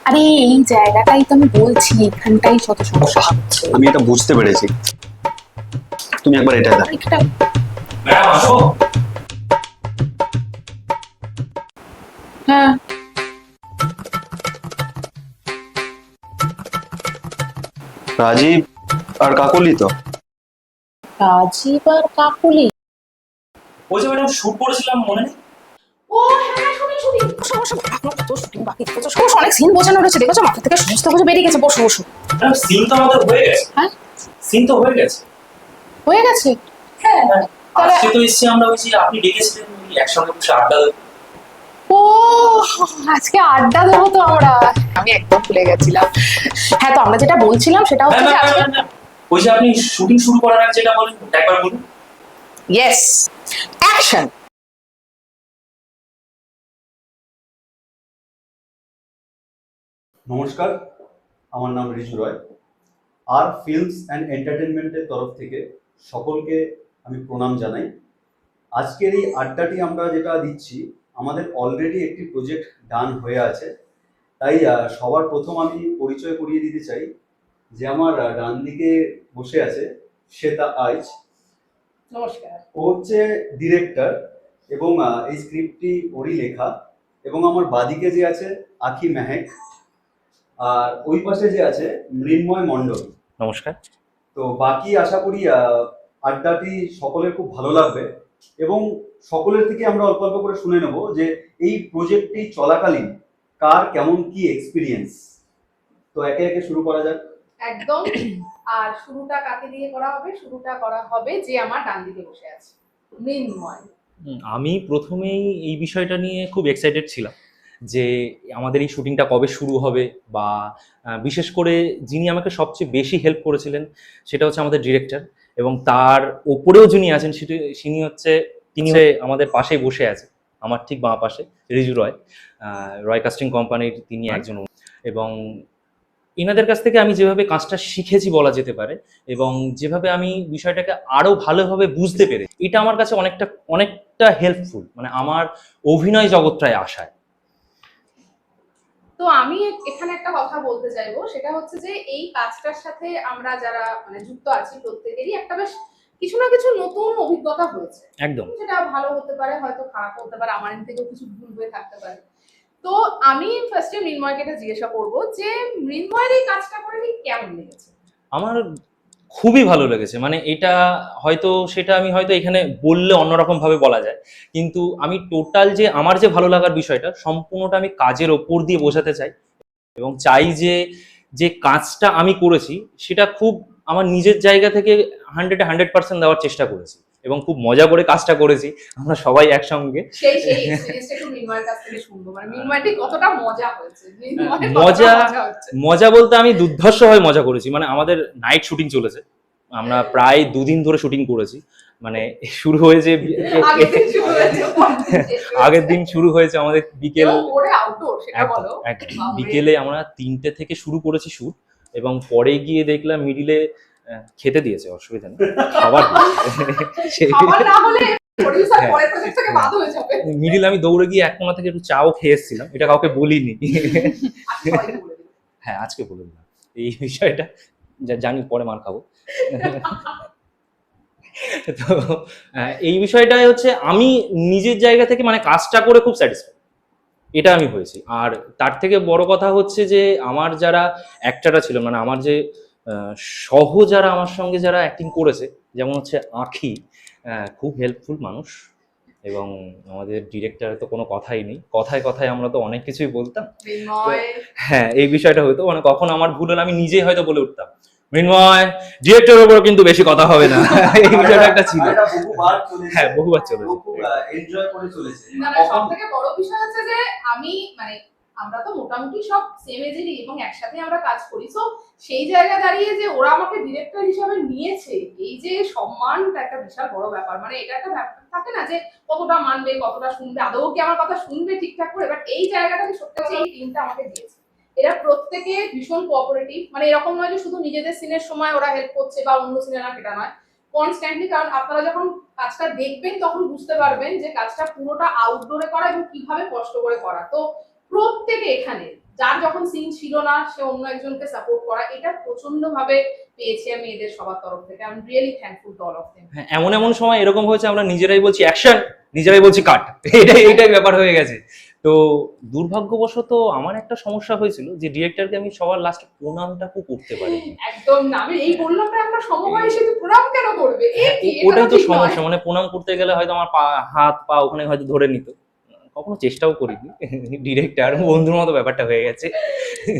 আরে এই জায়গাটাই তো আমি বলছি, এখানটাই শত সমস্যা হচ্ছে। আমি এটা বুঝতে পেরেছি, তুমি একবার এটা দাও। এটা ম্যাডাম আসো। হ্যাঁ, রাজীব আর কাকলি তো? রাজীব আর কাকুলি। ওই যে ম্যাডাম শুট করেছিলাম মনে নেই? ও হ্যাঁ, শুনি শুনি। বসো বসো, এখনো কত শুটিং বাকি। বসো বসো, অনেক সিন বোঝানো রয়েছে, দেখেছো মাথা থেকে সমস্ত কিছু বেরিয়ে গেছে। বসো বসো। ম্যাডাম সিন তো আমাদের হয়ে গেছে। হ্যাঁ, সিন তো হয়ে গেছে। হয়ে গেছে। হ্যাঁ তাহলে আজকে তো এসছি আমরা, ওই যে আপনি ডেকেছিলেন ওই একসঙ্গে বসে আড্ডা দেবো। ও আজকে আড্ডা দেবো তো আমরা। আমি একদম ভুলে গেছিলাম। হ্যাঁ, তো আমরা যেটা বলছিলাম সেটা হচ্ছে যে আজকে ওই যে আপনি শুটিং শুরু করার আগে যেটা বলেন একবার বলুন। Yes, action. নমস্কার, আমার নাম রিজু রয়। আর ফিল্মস অ্যান্ড এন্টারটেনমেন্টের তরফ থেকে সকলকে আমি প্রণাম জানাই। আজকের এই আড্ডাটি আমরা যেটা দিচ্ছি, আমাদের অলরেডি একটি প্রজেক্ট ডান হয়ে আছে। তাই সবার প্রথম আমি পরিচয় করিয়ে দিতে চাই যে আমার ডান দিকে বসে আছে শ্বেতা আইচ। নমস্কার। ও হচ্ছে ডিরেক্টর এবং এই স্ক্রিপ্টটি ওরই লেখা। এবং আমার বাদিকে যে আছে আখি মেহেক, আর ওই পাশে যে আছে মৃন্ময় মণ্ডল। নমস্কার। তো বাকি আশা করি আড্ডাটি সকলের খুব ভালো লাগবে এবং সকলের থেকে আমরা অল্প অল্প করে শুনে নেব যে এই প্রজেক্টটি চলাকালীন কার কেমন কি এক্সপিরিয়েন্স। তো একে একে শুরু করা যাক। একদম। আর শুরুটা কাকে দিয়ে করা হবে? শুরুটা করা হবে যে আমার ডান দিকে বসে আছে, মৃন্ময়। আমি প্রথমেই এই বিষয়টা নিয়ে খুব এক্সাইটেড ছিলাম যে আমাদের এই শুটিংটা কবে শুরু হবে, বা বিশেষ করে যিনি আমাকে সবচেয়ে বেশি হেল্প করেছিলেন সেটা হচ্ছে আমাদের ডিরেক্টর, এবং তার ওপরেও যিনি আছেন তিনি হচ্ছে আমাদের পাশেই বসে আছে, আমার ঠিক বাঁ পাশে, রিজু রয়, রয় কাস্টিং কোম্পানির তিনি একজন। এবং এনাদের কাছ থেকে আমি যেভাবে কাজটা শিখেছি বলা যেতে পারে, এবং যেভাবে আমি বিষয়টাকে আরো ভালোভাবে বুঝতে পেরে, এটা আমার কাছে অনেকটা অনেকটা হেল্পফুল, মানে আমার অভিনয় জগৎটায় আসায়। তো আমি এখানে একটা কথা বলতে চাইবো, সেটা হচ্ছে যে এই কাজটার সাথে আমরা যারা মানে যুক্ত আছি প্রত্যেকেরই একটা বেশ কিছু না কিছু নতুন অভিজ্ঞতা হয়েছে। একদম। সেটা ভালো হতে পারে, হয়তো খারাপ হতে পারে, আমার এর থেকেও কিছু ভুল হয়ে থাকতে পারে। তো আমি ফার্স্টে মৃন্ময়কে এটা জিজ্ঞাসা করবো যে মৃন্ময়ের এই কাজটা করে ঠিক কেমন লেগেছে? আমার খুবই ভালো লেগেছে, মানে এটা হয়তো সেটা আমি হয়তো এখানে বললে অন্যরকম ভাবে বলা যায়, কিন্তু আমি টোটাল যে আমার যে ভালো লাগার বিষয়টা সম্পূর্ণটা আমি কাজের ওপর দিয়ে বোঝাতে চাই, এবং চাই যে যে কাজটা আমি করেছি সেটা খুব আমার নিজের জায়গা থেকে 100% দেওয়ার চেষ্টা করেছি, এবং খুব মজা করে কাজটা করেছি আমরা সবাই একসঙ্গে। সেই এক্সপেরিয়েন্সটা একটু মৃন্ময়ের কাছ থেকে শুনবো, মানে মৃন্ময় ঠিক কতটা মজা হয়েছে, মৃন্ময়ের মজা কতটা মজা হচ্ছে। মজা বলতে আমি দুর্ধর্ষ হয়ে মজা করেছি, মানে আমাদের নাইট শুটিং চলেছে, আমরা প্রায় 2 দিন ধরে শুটিং করেছি, মানে শুরু হয়েছে আগের দিন শুরু হয়েছে, আগের দিন শুরু হয়েছে আমাদের বিকেল, এবং ওরে আউটডোর, সেটা বলো। বাপরে। বিকেলে আমরা 3টে থেকে শুরু করেছি শুট, এবং পরে গিয়ে দেখলাম মিডিলে খেতে দিয়েছে, অসুবিধা নেই, খাবার খাবার না হলে প্রোডিউসার হ্যাঁ। পরের প্রজেক্টটাকে বাদ হয়ে যাবে। মিডিল আমি দৌড়ে গিয়ে এক কোণা থেকে একটু চাও খেয়ে এসেছিলাম, এটা কাউকে বলিনি। আজকে সবাইকে বলে দিবো। হ্যাঁ, আজকে বলে দিলাম এই বিষয়টা, জানি পরে মার খাবো। তো এই বিষয়টাই হচ্ছে আমি নিজের জায়গা থেকে মানে কাজটা করে খুব স্যাটিসফাই, এটা আমি হয়েছি। আর তার থেকে বড় কথা হচ্ছে যে আমার যারা অ্যাক্টাররা ছিল, মানে আমার যে সহ যারা আমার সঙ্গে যারা অ্যাক্টিং করেছে, যেমন হচ্ছে আঁখি, খুব হেল্পফুল মানুষ, এবং আমাদের ডিরেক্টরের তো কোনো কথাই নেই, কথায় কথায় আমরা তো অনেক কিছুই বলতাম। মৃন্ময়, হ্যাঁ, এই বিষয়টা হতো, মানে কখন আমার ভুল হলে আমি নিজেই হয়তো বলে উঠতাম, মৃন্ময় ডিরেক্টরের উপর কিন্তু বেশি কথা হবে না। এই বিষয়টা একটা ছিল। এটা বহুবার চলেছে। হ্যাঁ, বহুবার চলেছে। ও খুব এনজয় করে চলেছে। না সব থেকে বড় বিষয় হচ্ছে যে আমি মানে আমরা তো মোটামুটি সব সেম এজেরই এবং একসাথে আমরা কাজ করি, সো সেই জায়গা দাঁড়িয়ে যে ওরা আমাকে ডিরেক্টর হিসেবে নিয়েছে, এই যে সম্মানটা একটা বিশাল বড় ব্যাপার। মানে এটা একটা ব্যাপার থাকে না যে কতটা মানবে, কতটা শুনবে, আদৌ কি আমার কথা শুনবে ঠিকঠাক করে, বাট এই জায়গাটাকে সত্যি কথা এই টিমটা আমাকে দিয়েছে। এরা প্রত্যেকে ভীষণ কোঅপারেটিভ, মানে এরকম নয় যে শুধু নিজেদের সিনের সময় ওরা হেল্প করছে বা অন্য সিনে না, সেটা নয়, কনস্ট্যান্টলি। কারণ আপনারা যখন কাজটা দেখবেন তখন বুঝতে পারবেন যে কাজটা পুরোটা আউটডোরে করা এবং কিভাবে কষ্ট করে করা। তো প্রত্যেকে এখানে যার যখন সিন ছিল না সে অন্য একজনকে সাপোর্ট করা, এটা প্রচন্ড ভাবে পেয়েছি আমি এদের সবার তরফ থেকে। I am really thankful to all of them. হ্যাঁ, এমন এমন সময় এরকম হয়েছে আমরা নিজেরাই বলছি অ্যাকশন, নিজেরাই বলছি কাট, এটাই ব্যাপার হয়ে গেছে। তো দুর্ভাগ্যবশত আমার একটা সমস্যা হয়েছিল যে ডিরেক্টরকে আমি সবার লাস্টে প্রণামটাও করতে পারিনি। একদম না, আমি এই বললাম না আমরা সমবয়সী, তো প্রণাম কেন করবে? ওটাই তো সমস্যা, মানে প্রণাম করতে গেলে হয়তো আমার হাত পা ওখানে হয়তো ধরে নিত, কখনো চেষ্টাও করিনি। ডিরেক্টর বন্ধুর মতো ব্যাপারটা হয়ে গেছে।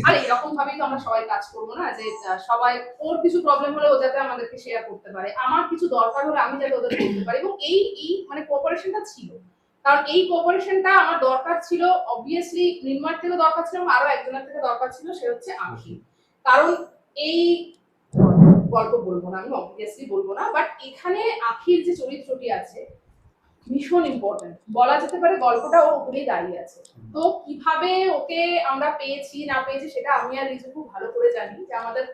আর এরকম ভাবেই তো আমরা সবাই কাজ করবো না, যে সবাই ওর কিছু প্রবলেম হলে ও যাতে আমাদেরকে শেয়ার করতে পারে, আমার কিছু দরকার হলে আমি যাতে ওদের বলতে পারি, এবং এই এই মানে কোঅপারেশনটা ছিল। কারণ এই কোঅপারেশনটা আমার দরকার ছিল, অবভিয়াসলি নির্মার থেকে দরকার ছিল, আরো একজনের থেকে দরকার ছিল, সে হচ্ছে আখি। কারণ এই গল্প বলবো না আমি, অবভিয়াসলি বলবো না, বাট এখানে আখির যে চরিত্রটি আছে ভীষণ ইম্পর্টেন্ট, বলা যেতে পারে গল্পটা ওর উপরেই দাঁড়িয়ে আছে। তো কিভাবে ওকে আমরা পেয়েছি না পেয়েছি সেটা আমি আর রিজু খুব ভালো করে জানি, যে আমাদের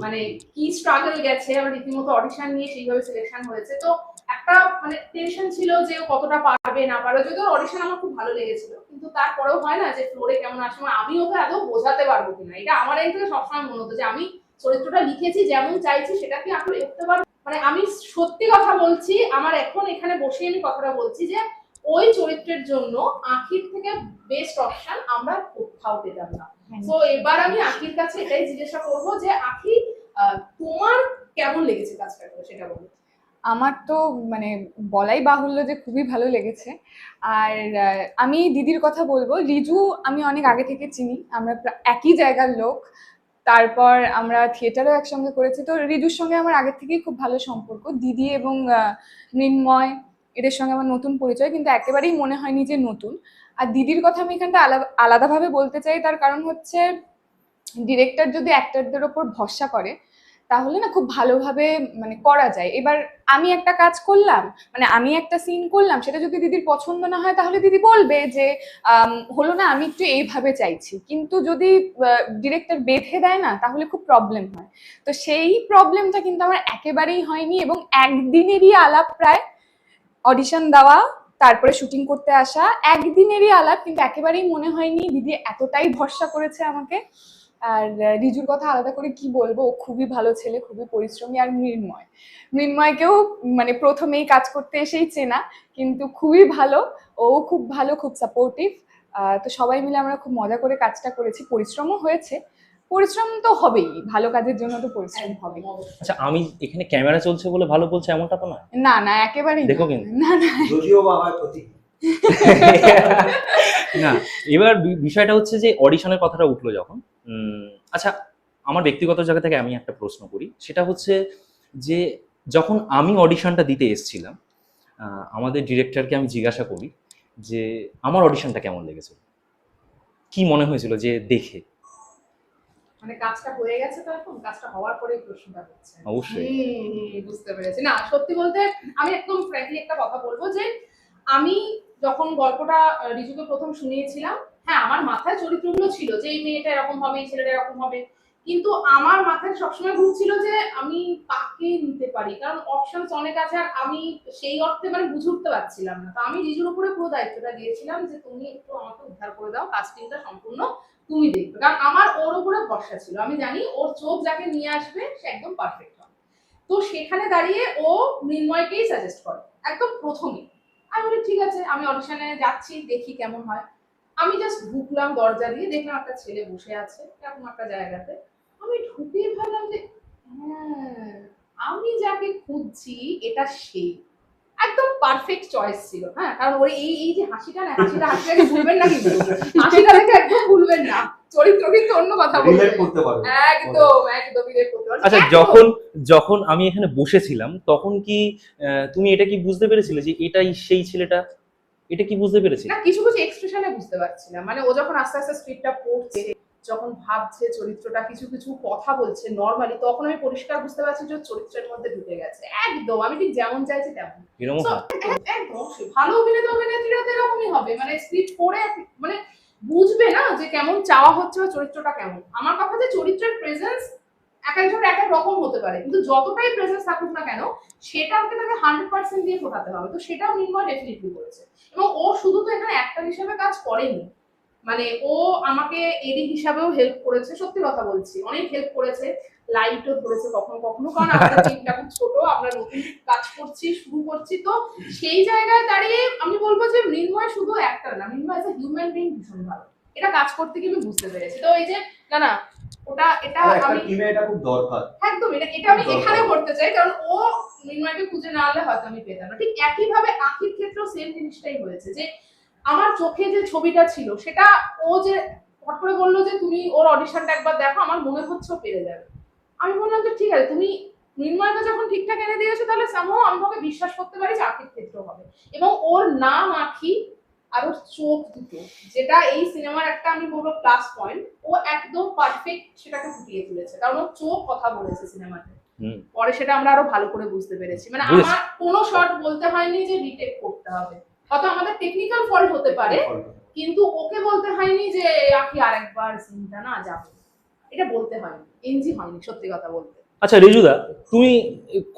মানে কি স্ট্রাগল গেছে, আমরা রীতিমতো অডিশন নিয়ে সেইভাবে সিলেকশন হয়েছে। তো একটা মানে টেনশন ছিল যে ও কতটা পারবে না পারবে, যদিও অডিশন আমার খুব ভালো লেগেছিল, কিন্তু তারপরেও হয় না যে ফ্লোরে কেমন আসে, আমি ওকে আদৌ বোঝাতে পারবো কিনা, এটা আমার এই থেকে সবসময় মনে হতো যে আমি চরিত্রটা লিখেছি যেমন চাইছি সেটা কি আমি লিখতে পারবো। মানে আমি সত্যি কথা বলছি, আমার এখন এখানে বসে আমি কথাটা বলছি যে ওই চরিত্রের জন্য আখির থেকে বেস্ট অপশন আমরা কোথাও পেতাম না। তো এবার আমি আখির কাছে এটাই জিজ্ঞাসা করবো যে আখি, তোমার কেমন লেগেছে কাজটা করে সেটা বলো। আমার তো মানে বলাই বাহুল্য যে খুবই ভালো লেগেছে। আর আমি দিদির কথা বলবো, রিজু আমি অনেক আগে থেকে চিনি, আমরা একই জায়গার লোক, তারপর আমরা থিয়েটারও একসঙ্গে করেছি। তো রিজুর সঙ্গে আমার আগের থেকেই খুব ভালো সম্পর্ক। দিদি এবং মৃন্ময় এদের সঙ্গে আমার নতুন পরিচয়, কিন্তু একেবারেই মনে হয়নি যে নতুন। আর দিদির কথা আমি এখানটা আলাদাভাবে বলতে চাই, তার কারণ হচ্ছে ডিরেক্টর যদি অ্যাক্টরদের ওপর ভরসা করে তাহলে না খুব ভালোভাবে মানে করা যায়। এবার আমি একটা কাজ করলাম, মানে আমি একটা সিন করলাম, সেটা যদি দিদির পছন্দ না হয় তাহলে দিদি বলবে যে হলো না, আমি একটু এইভাবে চাইছি। কিন্তু যদি ডিরেক্টর বেঁধে দেয় না তাহলে খুব প্রবলেম হয়। তো সেই প্রবলেমটা কিন্তু আমার একেবারেই হয়নি, এবং একদিনেরই আলাপ, প্রায় অডিশন দেওয়া তারপরে শুটিং করতে আসা, একদিনেরই আলাপ, কিন্তু একেবারেই মনে হয়নি। দিদি এতটাই ভরসা করেছে আমাকে। আর রিজুর কথা আলাদা করে কি বলবো, ও খুবই ভালো ছেলে, খুবই পরিশ্রমী। আর মৃন্ময়কেও মানে প্রথমেই কাজ করতে এসেই চেনা, কিন্তু খুবই ভালো, ও খুব ভালো, খুব সাপোর্টিভ। তো সবাই মিলে আমরা খুব মজা করে কাজটা করেছি, পরিশ্রমও হয়েছে। পরিশ্রম তো হবেই, ভালো কাজের জন্য তো পরিশ্রম হবে। আচ্ছা, আমি এখানে ক্যামেরা চলছে বলে ভালো বলছে এমনটা তো না? না না, একেবারেই দেখো কিন্তু। না না। যদিও বা আমার প্রতি না, এবার বিষয়টা হচ্ছে যে অডিশনের কথাটা উঠলো যখন, আচ্ছা আমার ব্যক্তিগত জায়গা থেকে আমি একটা প্রশ্ন করি, সেটা হচ্ছে যে যখন আমি অডিশনটা দিতে এসেছিলাম, আমাদের ডিরেক্টরকে আমি জিজ্ঞাসা করি যে আমার অডিশনটা কেমন লেগেছে, কি মনে হয়েছিল যে দেখে? মানে কাজটা হয়ে গেছে তো, এখন কাজটা হওয়ার পরেই প্রশ্নটা হচ্ছে। অবশ্যই। বুঝতে পেরেছি। না সত্যি বলতে আমি একদম ফ্র্যাঙ্কলি একটা কথা বলবো, যে আমি যখন গল্পটা রিজুকে প্রথম শুনিয়েছিলাম, হ্যাঁ আমার মাথায় চরিত্রগুলো ছিল যে এই মেয়েটা এরকম হবে, এই ছেলেটা এরকম হবে, কিন্তু আমার মাথায় সবসময় ঘুরছিল যে আমি কাকে নিতে পারি, কারণ অপশনস অনেক আছে, আর আমি সেই অর্থে মানে বুঝে উঠতে পারছিলাম না। তো আমি রিজুর উপরে পুরো দায়িত্বটা দিয়েছিলাম যে তুমি একটু আমাকে উদ্ধার করে দাও, কাস্টিংটা সম্পূর্ণ তুমি দেখবে, কারণ আমার ওর উপরে ভরসা ছিল, আমি জানি ওর চোখ যাকে নিয়ে আসবে সে একদম পারফেক্ট হবে। তো সেখানে দাঁড়িয়ে ও মৃন্ময়কেই সাজেস্ট করে একদম প্রথমেই। আমি বলি ঠিক আছে, আমি অডিশনে যাচ্ছি, দেখি কেমন হয়। আমি জাস্ট ঢুকলাম দরজা দিয়ে, দেখলাম একটা ছেলে বসে আছে এরকম একটা জায়গাতে। আমি ঢুকেই ভাবলাম যে হ্যাঁ, আমি যাকে খুঁজছি এটা সেই, একদম পারফেক্ট চয়েস ছিল। হ্যাঁ, কারণ ওই এই যে হাসিটা না, হাসিটাকে ভুলবেন না, কিন্তু হাসিটা দেখে একদম ভুলবেন না, চরিত্র কিন্তু অন্য কথা বলবে, রিলেট করতে পারবে। একদম একদম রিলেট করতে পারবে। আচ্ছা, যখন যখন আমি এখানে বসেছিলাম তখন কি তুমি এটা কি বুঝতে পেরেছিলে যে এটাই সেই ছেলেটা? এটা কি বুঝতে পেরেছিলে? না, কিছু কিছু এক্সপ্রেশনে বুঝতে পারছিলাম, মানে ও যখন আস্তে আস্তে স্ক্রিপ্টটা পড়ছে, যখন ভাবছে চরিত্রটা, কিছু কিছু কথা বলছে নরমালি, তখন আমি পরিষ্কার বুঝতে পারছি যে চরিত্রের মধ্যে ঢুকে গেছে একদম, আমি ঠিক যেমন চাইছি তেমন। এরকম So, একদম ভালো অভিনেতা অভিনেত্রীরা তো এরকমই হবে, মানে স্ক্রিপ্ট পড়ে মানে বুঝবে না যে কেমন চাওয়া হচ্ছে বা চরিত্রটা কেমন। আমার কথা যে চরিত্রের প্রেজেন্স এক একজনের এক এক রকম হতে পারে, কিন্তু যতটাই প্রেজেন্স থাকুক না কেন সেটাকে তাকে 100% দিয়ে ফোটাতে হবে। তো সেটাও মৃন্ময় ডেফিনেটলি করেছে, এবং ও শুধু তো এখানে অ্যাক্টর হিসেবে কাজ করেনি, মানে ও আমাকে এডি হিসাবেও হেল্প করেছে, সত্যি কথা বলছি, অনেক হেল্প করেছে। লাইটও ধরেছে কখনো কখনো, কারণ আমাদের টিমটা খুব ছোট, আমরা নতুন কাজ করছি, শুরু করছি। তো সেই জায়গায় দাঁড়িয়ে আমি বলবো যে মৃন্ময় শুধু একটা না, মৃন্ময় এজ এ হিউম্যান বিং ভীষণ ভালো। এটা কাজ করতে গিয়ে আমি বুঝতে পেরেছি। তো এই যে না এটা আর একটা আমি টিমে এটা খুব দরকার। একদম এটা আমি এখানে করতে চাই, কারণ ও মৃন্ময়কে খুঁজে না আনলে হয়তো আমি পেতাম না। ঠিক একইভাবে আখির ক্ষেত্রেও সেম জিনিসটাই হয়েছে, যে আমার চোখে যে ছবিটা ছিল সেটা ও যে হট করে বললো যে তুমি ওর অডিশনটা একবার দেখো, আমার মনে হচ্ছে ও পেরে যাবে। আমি বললাম যে ঠিক আছে, তুমি মৃন্ময়কে যখন ঠিকঠাক এনে দিয়েছো তাহলে সামহাও আমি তোমাকে বিশ্বাস করতে পারি যে আখির ক্ষেত্রেও হবে। এবং ওর নাম আখি আর ওর চোখ দুটো, যেটা এই সিনেমার একটা আমি বলবো প্লাস পয়েন্ট, ও একদম পারফেক্ট সেটাকে ফুটিয়ে তুলেছে। কারণ ওর চোখ কথা বলেছে সিনেমাতে, পরে সেটা আমরা আরো ভালো করে বুঝতে পেরেছি। মানে আমার কোনো শর্ট বলতে হয়নি যে রিটেক করতে হবে, হয়তো আমাদের টেকনিক্যাল ফল্ট হতে পারে, কিন্তু ওকে বলতে হয়নি যে আখি আরেকবার সিনটা না যাবে, এটা বলতে হয়নি, এনজি হয়নি, সত্যি কথা বলতে। আচ্ছা রিজুদা, তুমি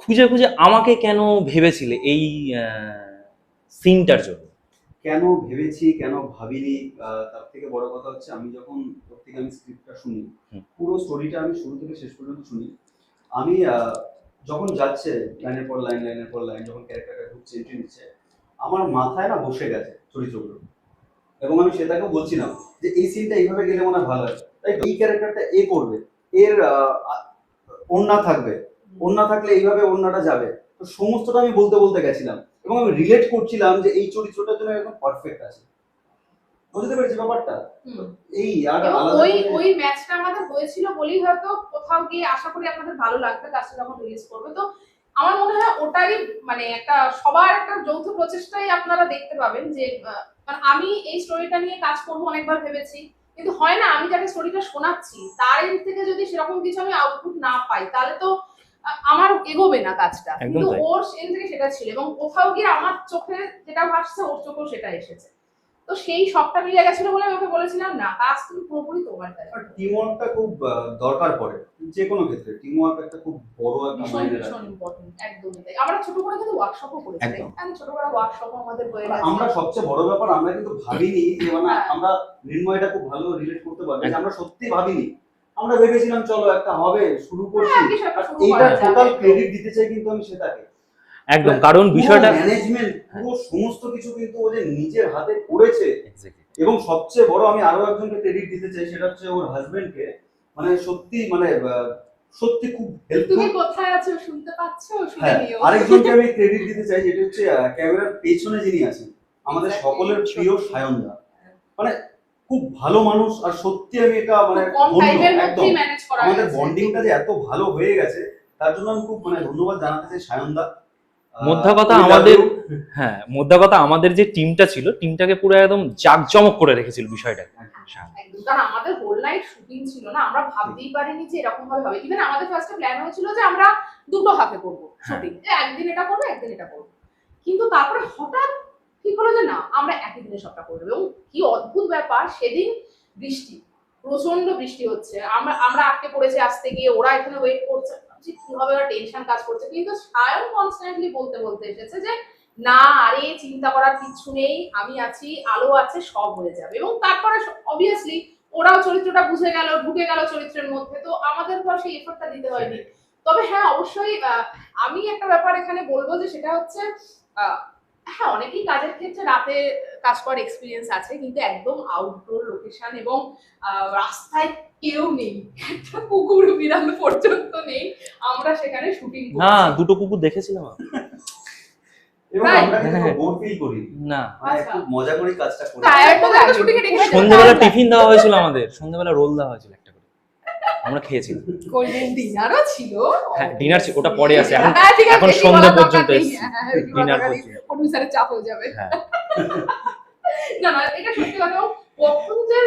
খুঁজে খুঁজে আমাকে কেন ভেবেছিলে এই সিনটার জন্য? কেন ভেবেছি, কেন ভাবিনি, তার থেকে বড় কথা হচ্ছে আমি যখন ওর থেকে আমি স্ক্রিপ্টটা শুনি, পুরো স্টোরিটা আমি শুরু থেকে শেষ পর্যন্ত শুনি। আমি যখন যাচ্ছে লাইনের পর লাইন, যখন ক্যারেক্টারটা ঢুকছে, এন্ট্রি নিচ্ছে, আমার মাথায় না বসে গেছে চরিত্রগুলো। এবং আমি সেটাকেও বলছিলাম যে এই সিনটা এইভাবে গেলে মনে হয় ভালো হয়, তাই তো এই ক্যারেক্টারটা এ করবে, এর ওড়না থাকবে, ওড়না থাকলে এইভাবে ওড়নাটা যাবে। তো সমস্তটা আমি বলতে বলতে গেছিলাম এবং আমি রিলেট করছিলাম যে এই চরিত্রটার জন্য একদম পারফেক্ট আছে। বুঝতে পেরেছি ব্যাপারটা? এই আর ওই ম্যাচটা আমাদের হয়েছিল বলেই হয়তো কোথাও গিয়ে আশা করি আপনাদের ভালো লাগবে কাজটা যখন রিলিজ করবে। তো আমার মনে হয় ওটারই মানে একটা সবার একটা যৌথ প্রচেষ্টাই আপনারা দেখতে পাবেন, যে মানে আমি এই স্টোরিটা নিয়ে কাজ করবো অনেকবার ভেবেছি, কিন্তু হয় না, আমি যাকে স্টোরিটা শোনাচ্ছি তার এন্ড থেকে যদি সেরকম কিছু আমি আউটপুট না পাই তাহলে তো আমার এগোবে না কাজটা। কিন্তু ওর এন্ড থেকে সেটা ছিল, এবং কোথাও গিয়ে আমার চোখে যেটা ভাসছে ওর চোখেও সেটা এসেছে। তো সেই সবটা মিলে গেছিল বলে আমি ওকে বলেছিলাম না, কাজ তুমি পুরোপুরি তোমার কাছে। আর টিম ওয়ার্কটা খুব দরকার পড়ে যে কোনো ক্ষেত্রে। টিম ওয়ার্ক একটা খুব বড় একটা মাইনে রাখে। ভীষণ ইম্পর্টেন্ট, একদমই তাই। আমরা ছোট করে কিন্তু ওয়ার্কশপও করেছি, আমি ছোট করে ওয়ার্কশপও আমাদের হয়ে গেছে। আমরা সবচেয়ে বড় ব্যাপার, আমরা কিন্তু ভাবিনি যে মানে আমরা মৃন্ময়টা খুব ভালো রিলেট করতে পারবো, আমরা সত্যি ভাবিনি। আমরা ভেবেছিলাম চলো একটা হবে, শুরু করছি। এইটা টোটাল ক্রেডিট দিতে চাই কিন্তু আমি সেটাকে একদম, কারণ বিষয়টা ম্যানেজমেন্ট পুরো সমস্ত কিছু কিন্তু ও যে নিজের হাতে করেছে। এবং সবচেয়ে বড় আমি আরো একজনকে ক্রেডিট দিতে চাই, সেটা হচ্ছে ওর হাজবেন্ডকে। মানে সত্যি খুব হেল্পফুল। তুমি কোথায় আছো শুনতে পাচ্ছো? শুনে নিও। আরেকজনকে আমি ক্রেডিট দিতে চাই, যেটা হচ্ছে ক্যামেরার পেছনে যিনি আছেন, আমাদের সকলের প্রিয় সায়নদা। মানে খুব ভালো মানুষ, আর সত্যি আমি এটা মানে একদম আমাদের বন্ডিংটা যে এত ভালো হয়ে গেছে তার জন্য আমি খুব মানে ধন্যবাদ জানাতে চাই সায়নদা। মোদ্দা কথা আমাদের যে টিমটা ছিল, টিমটাকে পুরো একদম জাঁকজমক করে রেখেছিল বিষয়টা। কারণ আমাদের হোল নাইট শুটিং ছিল না, আমরা ভাবতেই পারিনি যে এরকম ভাবে হবে। ইভেন আমাদের ফার্স্টে প্ল্যান হয়েছিল যে আমরা দুটো হাফে করব শুটিং, যে একদিন এটা করবো একদিন এটা করবো, কিন্তু তারপরে হঠাৎ ঠিক হলো যে না আমরা একই দিনে সবটা করবো। এবং কি অদ্ভুত ব্যাপার, সেদিন বৃষ্টি, প্রচন্ড বৃষ্টি হচ্ছে, আমরা আটকে পড়েছি আসতে গিয়ে, ওরা এখানে ওয়েট করছে, কিভাবে ওরা টেনশন কাজ করছে। কিন্তু সায়ন কনস্ট্যান্টলি বলতে এসেছে যে না আরে চিন্তা করার কিছু নেই, আমি আছি, আলো আছে, সব হয়ে যাবে। এবং তারপরে অবভিয়াসলি ওরাও চরিত্রটা বুঝে গেল, ঢুকে গেল চরিত্রের মধ্যে, তো আমাদের পর সেই এফর্টটা দিতে হয়নি। তবে হ্যাঁ অবশ্যই আমি একটা ব্যাপার এখানে বলবো যে সেটা হচ্ছে হ্যাঁ অনেকেই কাজের ক্ষেত্রে রাতে কাজ করার এক্সপিরিয়েন্স আছে, কিন্তু একদম আউটডোর লোকেশন এবং রাস্তায় কেউ নেই, একটা কুকুর বিড়াল পর্যন্ত নেই, আমরা সেখানে শুটিং করছি। হ্যাঁ দুটো কুকুর দেখেছিলাম এবং আমরা কিন্তু বোর ফিল করি না, মানে খুব মজা করে কাজটা করি। সন্ধ্যাবেলা টিফিন দেওয়া হয়েছিল, আমাদের সন্ধ্যাবেলা রোল দেওয়া হয়েছিল একটা করে, আমরা খেয়েছিলাম। ডিনারও ছিল। হ্যাঁ ডিনার ছিল, ওটা পরে আছে, এখন সন্ধ্যা পর্যন্ত ডিনার পর্যন্ত প্রোডিউসারের চাপ হয়ে যাবে। হ্যাঁ না এটা সত্যি কথা। কখন যে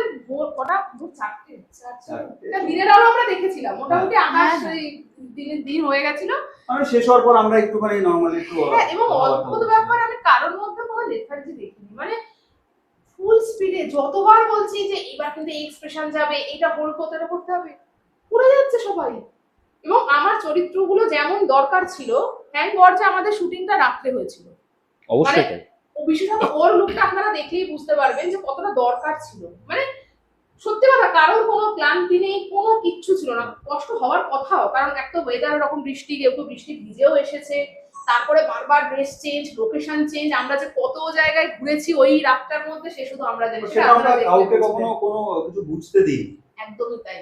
কটা 4:30 দিনের আলো আমরা দেখেছিলাম, মোটামুটি আকাশ দিন হয়ে গেছিল। মানে শেষ হওয়ার পর আমরা একটুখানি নরমালি একটু এবং অদ্ভুত ব্যাপার, আমি কারোর মধ্যে কোনো লেথার্জি দেখিনি। মানে ফুল স্পিডে যতবার বলছি যে এবার কিন্তু এই এক্সপ্রেশন যাবে, এটা বলবো ওটা করতে হবে, করে যাচ্ছে সবাই। এবং আমার চরিত্রগুলো যেমন দরকার ছিল, থ্যাঙ্ক গড যে আমাদের শুটিংটা রাত্রে হয়েছিল। অবশ্যই ও বিশেষত ওর লুকটা আপনারা দেখলেই বুঝতে পারবেন যে কতটা দরকার ছিল। মানে সত্যি কথা, কারোর কোনো ক্লান্তি নেই, কোনো কিচ্ছু ছিল না। কষ্ট হওয়ার কথাও, কারণ একটা ওয়েদার এরকম বৃষ্টি, কেউ কেউ বৃষ্টি ভিজেও এসেছে, তারপরে বারবার ড্রেস চেঞ্জ, লোকেশন চেঞ্জ, আমরা যে কত জায়গায় ঘুরেছি ওই রাতটার মধ্যে, সে শুধু আমরা জানি। সেটা আমরা কাউকে কখনো কোনো কিছু বুঝতে দিই। একদমই তাই।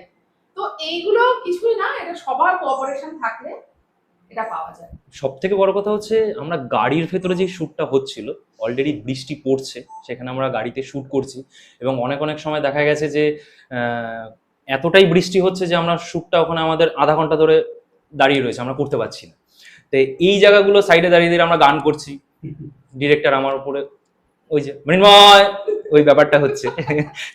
তো এইগুলো কিছুই না, এটা সবার কোঅপারেশন থাকলে এটা পাওয়া যায়। সব থেকে বড় কথা হচ্ছে আমরা গাড়ির ভেতরে যে শ্যুটটা হচ্ছিল, অলরেডি বৃষ্টি পড়ছে, সেখানে আমরা গাড়িতে শ্যুট করছি এবং অনেক অনেক সময় দেখা গেছে যে এতটাই বৃষ্টি হচ্ছে যে আমরা শ্যুটটা ওখানে আমাদের আধা ঘন্টা ধরে দাঁড়িয়ে রয়েছে, আমরা করতে পারছি না। তো এই জায়গাগুলো সাইডে দাঁড়িয়ে দিয়ে আমরা গান করছি, ডিরেক্টর আমার উপরে ওই যে মৃন্ময় ওই ব্যাপারটা হচ্ছে।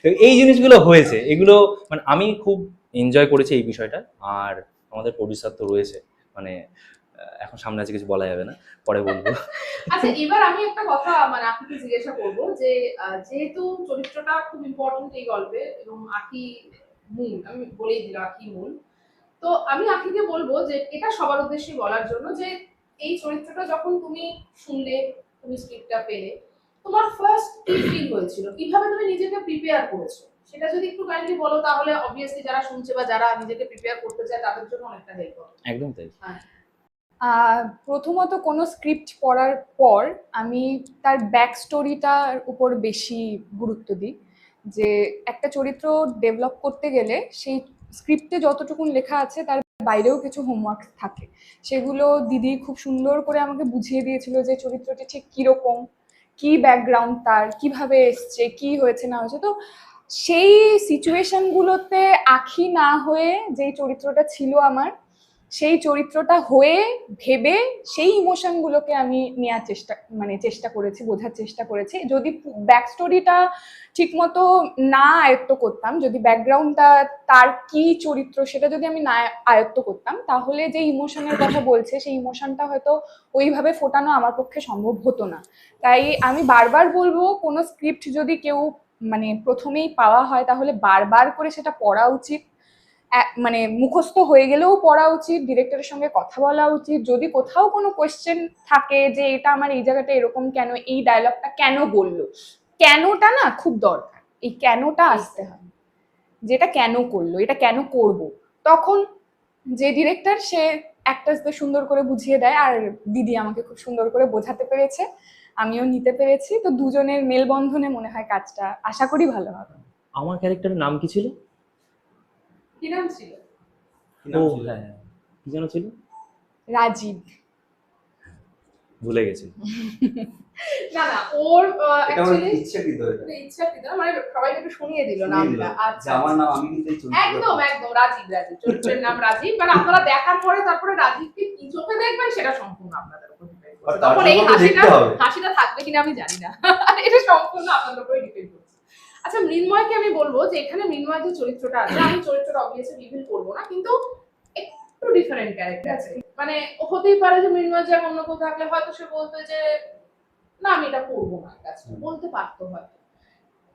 তো এই জিনিসগুলো হয়েছে, এগুলো মানে আমি খুব এনজয় করেছি এই বিষয়টা। আর আমাদের প্রডিউসার তো রয়েছে, মানে এখন সামনে আছে কিছু বলা যাবে না, পরে বলবো। আচ্ছা, এবার আমি একটা কথা মানে আখিকে জিজ্ঞাসা করবো যে যেহেতু চরিত্রটা খুব ইম্পর্টেন্ট এই গল্পে এবং আখি মূল, আমি বলেই দিলাম আখি মূল, তো আমি আখিকে বলবো যে এটা সবার উদ্দেশ্যে বলার জন্য যে এই চরিত্রটা যখন তুমি শুনলে, তুমি স্ক্রিপ্টটা পেলে, তোমার ফার্স্ট কি ফিল হয়েছিল, কিভাবে তুমি নিজেকে প্রিপেয়ার করেছো, সেটা যদি একটু কাইন্ডলি বলো, তাহলে অবভিয়াসলি যারা শুনছে বা যারা নিজেকে প্রিপেয়ার করতে চায় তাদের জন্য অনেকটা হেল্প হবে। একদম তাই। প্রথমত কোনো স্ক্রিপ্ট পড়ার পর আমি তার ব্যাক স্টোরিটার উপর বেশি গুরুত্ব দিই। যে একটা চরিত্র ডেভেলপ করতে গেলে সেই স্ক্রিপ্টে যতটুকুন লেখা আছে তার বাইরেও কিছু হোমওয়ার্ক থাকে, সেগুলো দিদি খুব সুন্দর করে আমাকে বুঝিয়ে দিয়েছিল যে চরিত্রটি ঠিক কীরকম, কি ব্যাকগ্রাউন্ড, তার কিভাবে এসছে, কি হয়েছে না হয়েছে। তো সেই সিচুয়েশনগুলোতে আখি না হয়ে যেই চরিত্রটা ছিল আমার, সেই চরিত্রটা হয়ে ভেবে সেই ইমোশনগুলোকে আমি নেওয়ার চেষ্টা করেছি, বোঝার চেষ্টা করেছি। যদি ব্যাক স্টোরিটা ঠিকমতো না আয়ত্ত করতাম, যদি ব্যাকগ্রাউন্ডটা তার কি চরিত্র সেটা যদি আমি না আয়ত্ত করতাম, তাহলে যে ইমোশনের কথা বলছে সেই ইমোশনটা হয়তো ওইভাবে ফোটানো আমার পক্ষে সম্ভব হতো না। তাই আমি বারবার বলবো, কোনো স্ক্রিপ্ট যদি কেউ মানে প্রথমেই পাওয়া হয় তাহলে বারবার করে সেটা পড়া উচিত, মানে মুখস্থ হয়ে গেলেও পড়া উচিত, ডিরেক্টরের সঙ্গে কথা বলা উচিত। যদি কোথাও কোনো কোয়েশ্চেন থাকে যে এটা আমার এই জায়গাটা এরকম কেন, এই ডায়লগটা কেন বললো, কেনটা না খুব দরকার, এই কেনটা আসতে হয়, যেটা কেন করলো, এটা কেন করব, তখন যে ডিরেক্টর সে অ্যাক্টার্সদের সুন্দর করে বুঝিয়ে দেয়। আর দিদি আমাকে খুব সুন্দর করে বোঝাতে পেরেছে, আমিও নিতে পেরেছি। তো দুজনের মেলবন্ধনে মনে হয় কাজটা আশা করি ভালো হবে। আমার ক্যারেক্টারের নাম কি ছিল? কি নাম ছিল? ও হ্যাঁ, কি যেন ছিল? রাজীব। ভুলে গেছি। না না, ওর এটা আমার অ্যাকচুয়ালি ইচ্ছাকৃত, এটা ইচ্ছাকৃত না, মানে সবাইকে একটু শুনিয়ে দিল নামটা। যে আচ্ছা, আমার নাম, আমি কিন্তু এই চরিত্রটা একদম একদম রাজীব, চরিত্রের নাম রাজীব। মানে আপনারা দেখার পরে তারপরে রাজীবকে কি চোখে দেখবেন সেটা সম্পূর্ণ আপনাদের উপর ডিপেন্ড আর করছে। তার তখন এই জন্য তো দেখতে হবে। হাসিটা থাকবে কিনা আমি জানি না, এটা সম্পূর্ণ আপনাদের উপরে ডিপেন্ড করছে। আচ্ছা, মৃন্ময়কে আমি বলবো যে এখানে মৃন্ময় যে চরিত্রটা আছে, আমি চরিত্রটা অবভিয়াসলি রিভিল করবো না, কিন্তু একটু ডিফারেন্ট ক্যারেক্টার আছে। মানে হতেই পারে যে মৃন্ময় যে অন্য কেউ থাকলে হয়তো সে বলতো যে না আমি এটা করবো না, কাজটা বলতে পারতো হয়তো।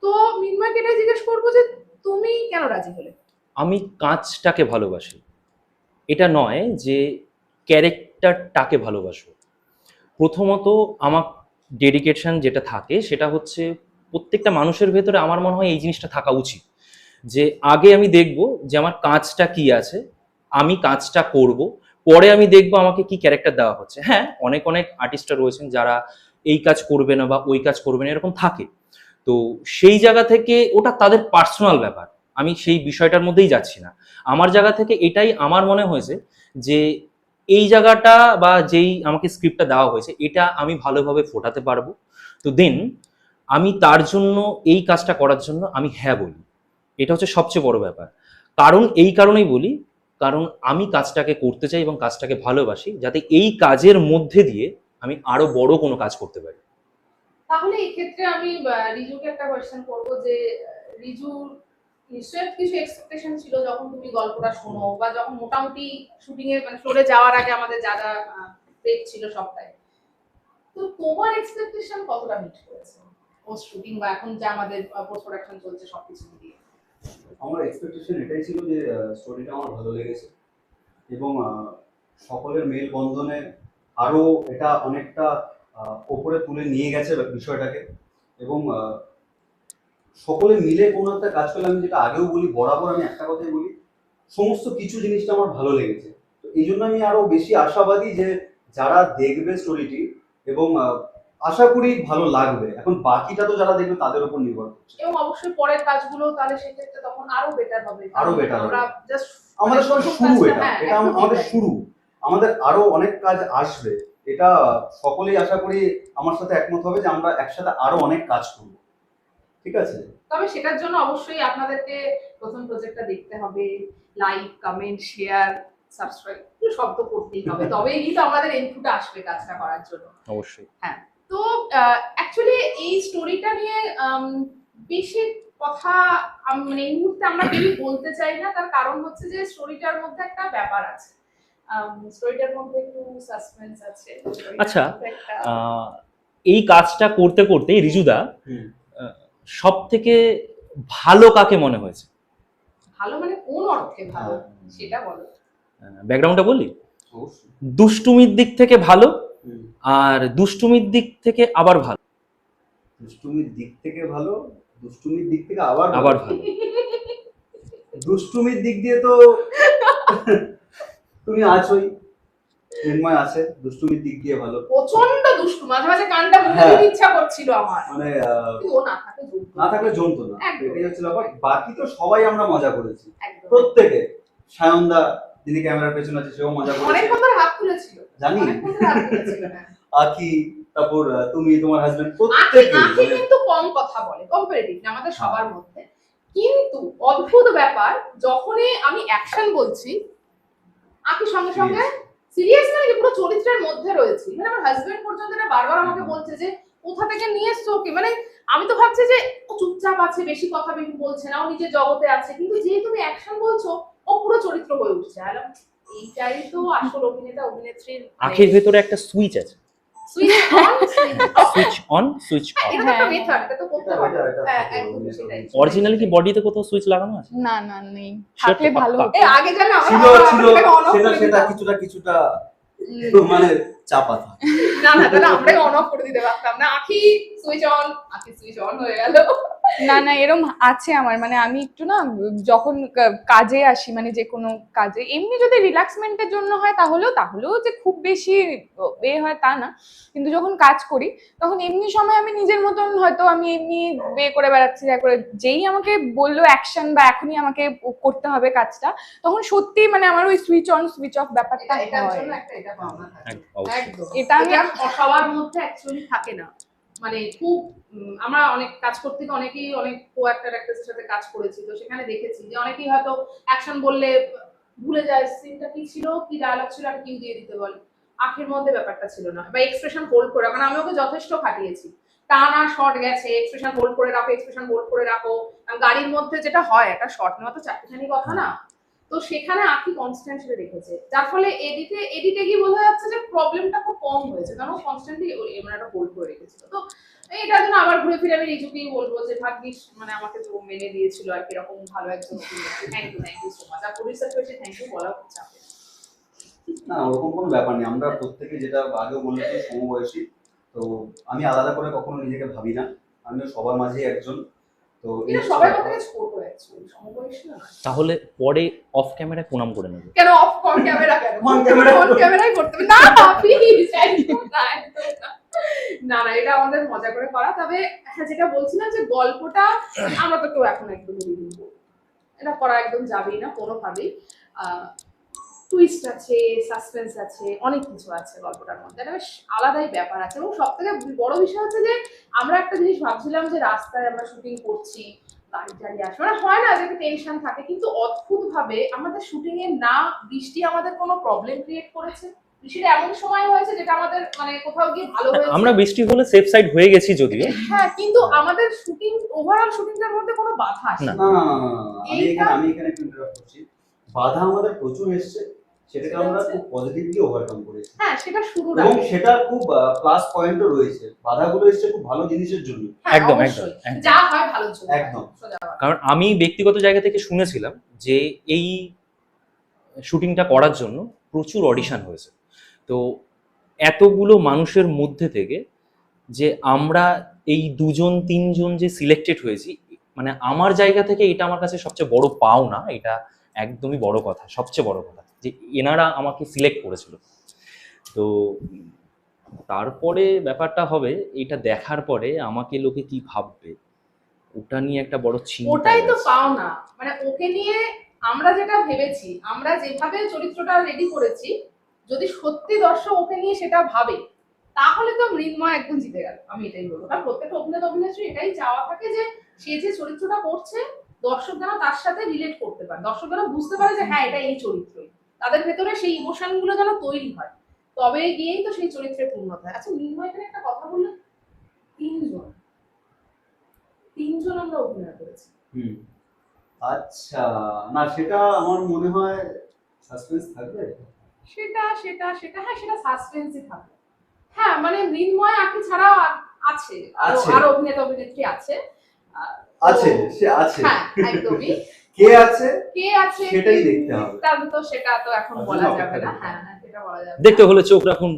তো মৃন্ময়কে এটা জিজ্ঞেস করবো যে তুমি কেন রাজি হলে? আমি কাজটাকে ভালোবাসি, এটা নয় যে ক্যারেক্টারটাকে ভালোবাসবো। প্রথমত আমার ডেডিকেশন যেটা থাকে সেটা হচ্ছে প্রত্যেকটা মানুষের ভেতরে আমার মনে হয় এই জিনিসটা থাকা উচিত, যে আগে আমি দেখব যে আমার কাজটা কি আছে, আমি কাজটা করব, পরে আমি দেখব আমাকে কি ক্যারেক্টার দেওয়া হচ্ছে। হ্যাঁ, অনেক অনেক আর্টিস্টরা রয়েছেন যারা এই কাজ করবে না বা ওই কাজ করবে না, এরকম থাকে। তো সেই জায়গা থেকে ওটা তাদের পার্সোনাল ব্যাপার, আমি সেই বিষয়টার মধ্যেই যাচ্ছি না। আমার জায়গা থেকে এটাই আমার মনে হয়েছে যে এই জায়গাটা বা যেই আমাকে স্ক্রিপ্টটা দেওয়া হয়েছে এটা আমি ভালোভাবে ফোটাতে পারবো। তো দেন আমি তার জন্য এই কাজটা করার জন্য আমি হ্যাঁ বলি, এটা হচ্ছে সবচেয়ে বড় ব্যাপার। কারণ এই কারণেই বলি, কারণ আমি কাজটাকে করতে চাই এবং কাজটাকে ভালোবাসি, যাতে এই কাজের মধ্যে দিয়ে আমি আরো বড় কোনো কাজ করতে পারি। তাহলে এই ক্ষেত্রে আমি রিজুকে একটা কোয়েশ্চেন করবো যে রিজু নিশ্চয়ই কিছু এক্সপেকটেশন ছিল যখন তুমি গল্পটা শোনো, বা যখন মোটামুটি শুটিং এ মানে ফ্লোরে যাওয়ার আগে আমাদের যা যা ব্রেক ছিল সবটাই, তো তোমার এক্সপেকটেশন কতটা মিট করেছে পোস্ট শুটিং বা এখন যা আমাদের পোস্ট প্রোডাকশন চলছে সবকিছু মিলিয়ে? আমার এক্সপেকটেশন এটাই ছিল যে স্টোরিটা আমার ভালো লেগেছে এবং সকলের মেলবন্ধনে আরো এটা অনেকটা ওপরে তুলে নিয়ে গেছে বিষয়টাকে, এবং সকলে মিলে কোনো একটা কাজ করলে, আমি যেটা আগেও বলি, বরাবর আমি একটা কথাই বলি, সমস্ত কিছু জিনিসটা আমার ভালো লেগেছে। তো এই জন্য আমি আরো বেশি আশাবাদী যে যারা দেখবে স্টোরিটি, এবং আশা করি ভালো লাগবে। এখন বাকিটা তো যারা দেখবে তাদের উপর নির্ভর করছে। এবং অবশ্যই পরের কাজগুলো তাহলে সেক্ষেত্রে তখন আরো বেটার হবে, আরো better হবে। আমরা জাস্ট আমাদের সঙ্গে শুরু, এটা আমাদের শুরু, আমাদের আরো অনেক কাজ আসবে। এটা সকলেই আশা করি আমার সাথে একমত হবে যে আমরা একসাথে আরো অনেক কাজ করব, ঠিক আছে? তবে সেটার জন্য অবশ্যই আপনাদেরকে প্রথম প্রজেক্টটা দেখতে হবে, লাইক, কমেন্ট, শেয়ার, সাবস্ক্রাইব সব তো করতেই হবে, তবেই কিন্তু আমাদের ইনপুট আসবে কাজটা করার জন্য। অবশ্যই। তো অ্যাকচুয়ালি এই স্টোরিটা নিয়ে বেশি কথা মানে এই মুহূর্তে আমরা কেউই বলতে চাই না, তার কারণ হচ্ছে যে স্টোরিটার মধ্যে একটা ব্যাপার আছে, স্টোরিটার মধ্যে একটু সাসপেন্স আছে। আচ্ছা, এই কাজটা করতে করতে রিজুদা সব থেকে ভালো কাকে মনে হয়েছে? ভালো মানে কোন অর্থে ভালো সেটা বলো। ব্যাকগ্রাউন্ডটা বলি। অবশ্যই। দুষ্টুমির দিক থেকে ভালো, আর দুষ্টুমির দিক থেকে আবার ভালো। দুষ্টুমির দিক থেকে ভালো, দুষ্টুমির দিক থেকে আবার ভালো। দুষ্টুমির দিক দিয়ে তো তুমি আছোই, মৃন্ময় আছে, দুষ্টুমির দিক দিয়ে ভালো। প্রচন্ড দুষ্টু, মাঝে মাঝে কানটা মুখে দিতে ইচ্ছা করছিল আমার, মানে কিন্তু ও না থাকলে জমতো না, এটাই হচ্ছে ব্যাপার। বাকি তো সবাই আমরা মজা করেছি, একদম প্রত্যেকে। সায়নদা যিনি ক্যামেরার পেছনে আছে, সেও মজা করেছে, অনেকক্ষণ ধরে হাত তুলেছিল, জানি। অনেকক্ষণ ধরে হাত তুলেছিল। আকি, তারপর তুমি, তোমার হাজবেন্ড, আখি প্রত্যেকে কিন্তু কম কথা বলে, কম্পারেটিভ আমাদের সবার মধ্যে, কিন্তু অদ্ভুত ব্যাপার, যখনই আমি অ্যাকশন বলছি আখি সঙ্গে সঙ্গে সিরিয়াস, মানে কি পুরো চরিত্রের মধ্যে রয়েছে। মানে আমার হাজবেন্ড পর্যন্ত এটা বারবার আমাকে বলছে যে কোথা থেকে নিয়ে এসছো ওকে, মানে আমি তো ভাবছি যে ও চুপচাপ আছে, বেশি কথা বেশি বলছে না, ও নিজের জগতে আছে, কিন্তু যে তুমি অ্যাকশন বলছো ও পুরো চরিত্র হয়ে উঠছে। এইটাই তো আসল অভিনেতা অভিনেত্রীর। আখির ভেতরে একটা সুইচ আছে, switch on switch on switch off. এটা তো একটা মেথড, এটা তো করতে হবে। হ্যাঁ, একদম সেটাই। অরিজিনালি কি বডিতে কোথাও সুইচ লাগানো আছে? না না নেই, থাকলে ভালো হতো। এই আগে জানো ছিল সেটা কিছুটা মানে চাপা থাকে। না তাহলে আমরাই অন অফ করে দিতে পারতাম না। আখি সুইচ অন হয়ে গেল। না না, এরকম আছে আমার, মানে আমি একটু না যখন কাজে আসি, মানে যে কোনো কাজে, এমনি যদি রিল্যাক্সমেন্টের জন্য হয় তাহলেও যে খুব বেশি হয় তা না, কিন্তু যখন কাজ করি তখন এমনি সময় আমি নিজের মতন হয়তো আমি এমনি করে বেড়াচ্ছি, যা করে যেই আমাকে বললো অ্যাকশন বা এখনই আমাকে করতে হবে কাজটা, তখন সত্যি মানে আমার ওই সুইচ অন সুইচ অফ ব্যাপারটা এটার হয়। জন্য এটা পাওনা থাকে। একদম। এটা আমি সবার মধ্যে অ্যাকচুয়ালি থাকে না। মানে খুব আমরা অনেক কাজ করতে অনেকেই অনেক কো অ্যাক্টর অ্যাক্ট্রেসের সাথে কাজ করেছি, তো সেখানে দেখেছি যে অনেকেই হয়তো অ্যাকশন বললে ভুলে যায় সিনটা কি ছিল, কি ডায়লগ ছিল, আর কিউ দিয়ে দিতে বলে। আখের মধ্যে ব্যাপারটা ছিল না, বা এক্সপ্রেশন হোল্ড করে, কারণ আমি ওকে যথেষ্ট খাটিয়েছি, টানা শট গেছে, এক্সপ্রেশন হোল্ড করে রাখো। গাড়ির মধ্যে যেটা হয় একটা শট নেওয়া তো চারটিখানি কথা না, তো সেখানে আখি কনস্ট্যান্ট রেখেছে, যার ফলে এডিটে গিয়ে বোঝা যাচ্ছে যে প্রবলেমটা খুব কম হয়েছে, কারণ কনস্ট্যান্টলি এমন একটা হোল্ড করে রেখেছিল। তো এটার জন্য আবার ঘুরে ফিরে আমি রিজুকেই বলবো যে ভাগ্যিস মানে আমাকে তো মেনে দিয়েছিল আর এরকম ভালো একজন থ্যাংক ইউ সো মাচ। আর প্রডিউসার হয়েছে থ্যাংক ইউ বলা হচ্ছে না, ওরকম কোনো ব্যাপার নেই। আমরা প্রত্যেকে, যেটা আগেও বলেছি, সমবয়সী, তো আমি আলাদা করে কখনো নিজেকে ভাবি না, আমিও সবার মাঝে একজন। তো এটা সবাই থেকে ছোট অ্যাকচুয়ালি, সমবয়সী না। তাহলে পরে অফ ক্যামেরা প্রণাম করে নেব। কেন অফ ক্যামেরা কেন? অন ক্যামেরা অন ক্যামেরাই করতে হবে। না প্লিজ, না এটা আমাদের মজা করে করা। তবে হ্যাঁ, যেটা বলছিলাম যে গল্পটা আমরা তো কেউ এখন একদম রিভিউ করব, এটা করা একদম যাবেই না কোনোভাবেই। টুইস্ট আছে, সাসপেন্স আছে, অনেক কিছু আছে গল্পটার মধ্যে, এটা বেশ আলাদাই ব্যাপার আছে। এবং সব থেকে বড় বিষয় হচ্ছে যে আমরা একটা জিনিস ভাবছিলাম যে রাস্তায় আমরা শুটিং করছি, গাড়ি আসে, মানে হয় না যে একটা টেনশন থাকে, কিন্তু অদ্ভুত ভাবে আমাদের শুটিং এ না বৃষ্টি আমাদের কোনো প্রবলেম ক্রিয়েট করেছে, বৃষ্টিটা এমন সময় হয়েছে যেটা আমাদের মানে কোথাও গিয়ে ভালো হয়েছে। আমরা বৃষ্টি হলে সেফ সাইড হয়ে গেছি যদিও, হ্যাঁ, কিন্তু আমাদের শুটিং ওভারঅল শুটিংটার মধ্যে কোনো বাধা আসে না। না। আমি এখানে একটু ইন্টারাপ্ট করছি। বাধা আমাদের প্রচুর এসেছে, সেটাকে আমরা খুব পজিটিভলি ওভারকাম করেছি। হ্যাঁ, সেটা শুরু এবং সেটা খুব প্লাস পয়েন্টও রয়েছে। বাধাগুলো এসেছে খুব ভালো জিনিসের জন্য। একদম। যা হয় ভালোর জন্য, একদম। কারণ আমি ব্যক্তিগত জায়গা থেকে শুনেছিলাম যে এই শুটিংটা করার জন্য প্রচুর অডিশন হয়েছে, তো এতগুলো মানুষের মধ্যে থেকে যে আমরা এই 2-3 জন যে সিলেক্টেড হয়েছি, মানে আমার জায়গা থেকে এটা আমার কাছে সবচেয়ে বড় পাওনা, এটা একদমই বড় কথা, সবচেয়ে বড় কথা যে এনারা আমাকে সিলেক্ট করেছিল। তো তারপরে ব্যাপারটা হবে এটা দেখার পরে আমাকে লোকে কি ভাববে ওটা নিয়ে একটা বড় চিন্তা ওটাই তো আছে। পাও না, মানে ওকে নিয়ে আমরা যেটা ভেবেছি, আমরা যেভাবে চরিত্রটা রেডি করেছি, যদি সত্যি দর্শক ওকে নিয়ে সেটা ভাবে তাহলে তো মৃন্ময় একদম জিতে গেল। আমি এটাই বলবো, কারণ প্রত্যেকটা অভিনেত্রী এটাই চাওয়া থাকে যে সে যে চরিত্রটা করছে দর্শক যেন তার সাথে রিলেট করতে পারে, দর্শক যেন বুঝতে পারে যে হ্যাঁ এটা এই চরিত্রই, তাদের ভেতরে সেই ইমোশন গুলো যেন তৈরি হয়, তবে গিয়েই তো সেই চরিত্রের পূর্ণতা হয়। আচ্ছা মৃন্ময় এখানে একটা কথা বললো, তিনজন আমরা অভিনয় করেছি। আচ্ছা, না সেটা আমার মনে হয় সাসপেন্স থাকবে। সেটা সেটা সেটা হ্যাঁ, সেটা সাসপেন্সই থাকে। হ্যাঁ মানে মৃন্ময় আঁকি ছাড়াও আছে, আরো অভিনেত্রী আছে। আছে, সে আছে। হ্যাঁ একদমই। কে আছে কে আছে সেটাই দেখতে হবে। তো সেটা তো এখন বলা যাবে না। হ্যাঁ হ্যাঁ সেটা বলা যাবে না। দেখতে হলে চোখ রাখুন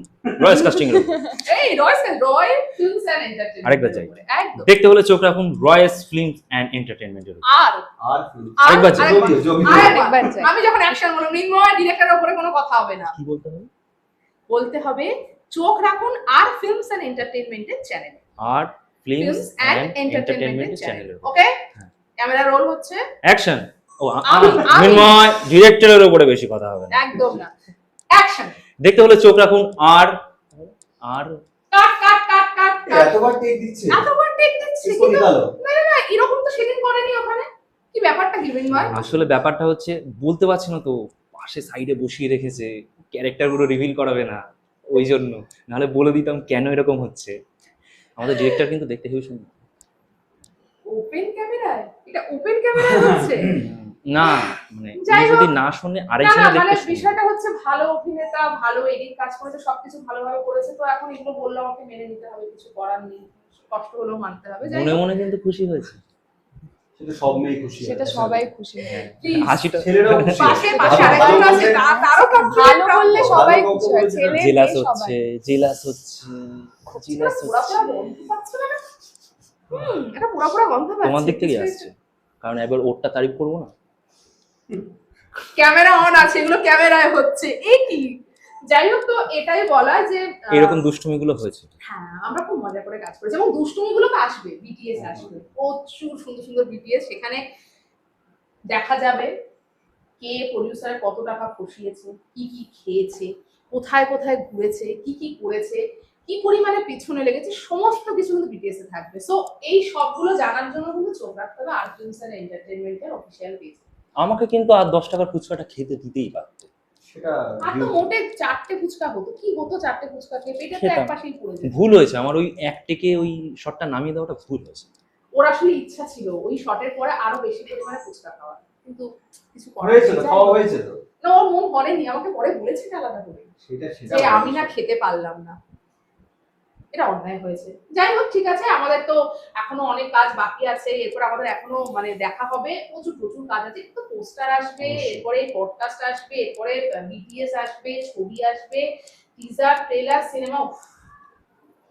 রয়েস কাস্টিং এর উপর। এই রয় ফিল্মস এন্ড এন্টারটেইনমেন্ট। আরেকবার যাই। একদম। দেখতে হলে চোখ রাখুন রয়েস ফিল্মস এন্ড এন্টারটেইনমেন্টের উপর। আর আরেকবার যাই। আরেকবার যাই। আমি যখন অ্যাকশন বলবো মৃন্ময় ডিরেক্টরের উপরে কোনো কথা হবে না, কি বলতে হবে? বলতে হবে চোখ রাখুন আর ফিল্মস এন্ড এন্টারটেইনমেন্টের চ্যানেলে। আর ফিল্মস ফিল্মস এন্ড এন্ড এন্টারটেইনমেন্টের এন্টারটেইনমেন্টের চ্যানেলে। চ্যানেলের। ওকে, হ্যাঁ। ক্যামেরা রোল হচ্ছে অ্যাকশন। ও আমি- মৃন্ময় ডিরেক্টরের উপরে বেশি কথা হবে না। একদম না, অ্যাকশন। দেখতে হলে চোখ রাখুন আর কাট কাট কাট কাট কাট। এতবার টেক দিচ্ছে, এতবার টেক দিচ্ছি इसको কিন্তু निकालो। না না না, এরকম তো সেদিন করেনি ওখানে। কি ব্যাপারটা কি মৃন্ময়? আসলে ব্যাপারটা হচ্ছে বলতে পারছি না তো, পাশে সাইডে বসিয়ে রেখেছে, ক্যারেক্টার গুলো রিভিল করাবে না ওই জন্য, নাহলে বলে দিতাম কেন এরকম হচ্ছে। আমাদের ডিরেক্টর কিন্তু দেখতে হেবি সুন্দর। ওপেন ক্যামেরায়? এটা ওপেন ক্যামেরায় হচ্ছে? না মানে যাই উনি যদি হোক। না শুনে না আরেকজনে না, মানে দেখতে শুনবে। বিষয়টা হচ্ছে ভালো অভিনেতা, ভালো এডিট কাজ করেছে, সবকিছু ভালোভাবে করেছে, তো এখন এগুলো বললে আমাকে মেনে নিতে হবে, কিছু করার নেই, কষ্ট হলেও মানতে হবে। যাই মনে হোক, মনে কিন্তু খুশি হয়েছে। সেটা সব মেয়ে খুশি হয়। সেটা সবাই খুশি হয়। please, হাসিটা ছেলেরাও খুশি হয়। পাশে পাশে ভালো আরেকজন আছে, বললে- তারও ভালো বললে সবাই ভালো খুশি হয়, বললে ছেলে জেলাস মেয়ে হচ্ছে, সবাই। জেলাস হচ্ছে, জেলাস পুরা হচ্ছে। পুরা গন্ধ পাচ্ছ না? এটা পুরা পুরা গন্ধ পাচ্ছি। তোমার দিক থেকে আসছে, কারণ এবার ওরটা তারিফ করবো না। ক্যামেরা অন আছে, এগুলো ক্যামেরায় হচ্ছে, এই কি? যাই হোক, তো এটাই বলা যে এরকম দুষ্টুমি গুলো হয়েছে। হ্যাঁ আমরা খুব মজা করে কাজ করেছি, এবং দুষ্টুমি গুলো তো আসবে, বিটিএস আসবে, প্রচুর সুন্দর সুন্দর বিটিএস, সেখানে দেখা যাবে কে প্রডিউসারের কত টাকা ফসিয়েছে, কি কি খেয়েছে, কোথায় কোথায় ঘুরেছে, কি কি করেছে, কি পরিমাণে পিছনে লেগেছে, সমস্ত কিছু কিন্তু বিটিএস এ থাকবে। সো এই সবগুলো জানার জন্য কিন্তু চোখ রাখতে হবে আর ফিল্মস এন্ড এন্টারটেইনমেন্টের অফিসিয়াল পেজ। আমাকে কিন্তু আর 10 টাকার ফুচকাটা খেতে দিতেই পারতো। সেটা আর তো মোটে 4টে ফুচকা হতো, কি হতো 4টে ফুচকা খেয়ে, পেটে তো সেটা। এক পাশেই পড়ে যেত। ভুল হয়েছে আমার, ওই এক টেকে ওই শটটা নামিয়ে দেওয়াটা ভুল হয়েছে। ওর আসলে ইচ্ছা ছিল ওই শটের পরে আরো বেশি পরিমাণে ফুচকা খাওয়ার, কিন্তু কিছু করার হয়েছে তো, নেই। খাওয়া হয়েছে তো। না, ওর মন করেনি, আমাকে পরে বলেছে আলাদা করে সেটা যে আমি না খেতে পারলাম না, এটা অন্যায় হয়েছে। যাই হোক, ঠিক আছে, আমাদের তো এখনো অনেক কাজ বাকি আছে, এরপর আমাদের এখনো মানে দেখা হবে, প্রচুর প্রচুর কাজ আছে, তো পোস্টার আসবে, এরপরে পডকাস্ট আসবে, এরপরে বিটিএস আসবে, ছবি আসবে, টিজার, ট্রেলার, সিনেমা,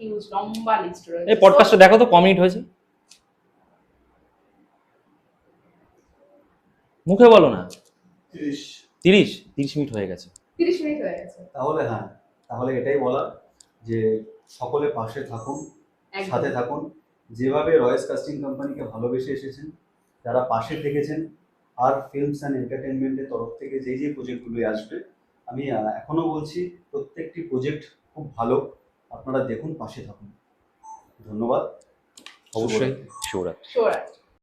হিউজ লম্বা লিস্ট রয়েছে। এই পডকাস্টটা দেখো তো কমেন্ট হয়েছে, মুখে বলো না। 30 মিনিট হয়ে গেছে। 30 মিনিট হয়ে গেছে। তাহলে হ্যাঁ, তাহলে এটাই বলা যে সকলে পাশে থাকুন, একদম। সাথে থাকুন, যেভাবে রয়েস কাস্টিং কোম্পানিকে ভালোবেসে এসেছেন, যারা পাশে থেকেছেন, আর ফিল্মস অ্যান্ড এন্টারটেনমেন্টের তরফ থেকে যেই যে প্রজেক্টগুলো আসবে, আমি এখনো বলছি প্রত্যেকটি প্রজেক্ট খুব ভালো, আপনারা দেখুন, পাশে থাকুন। ধন্যবাদ। অবশ্যই শুভরাত্রি। শিওর। Sure.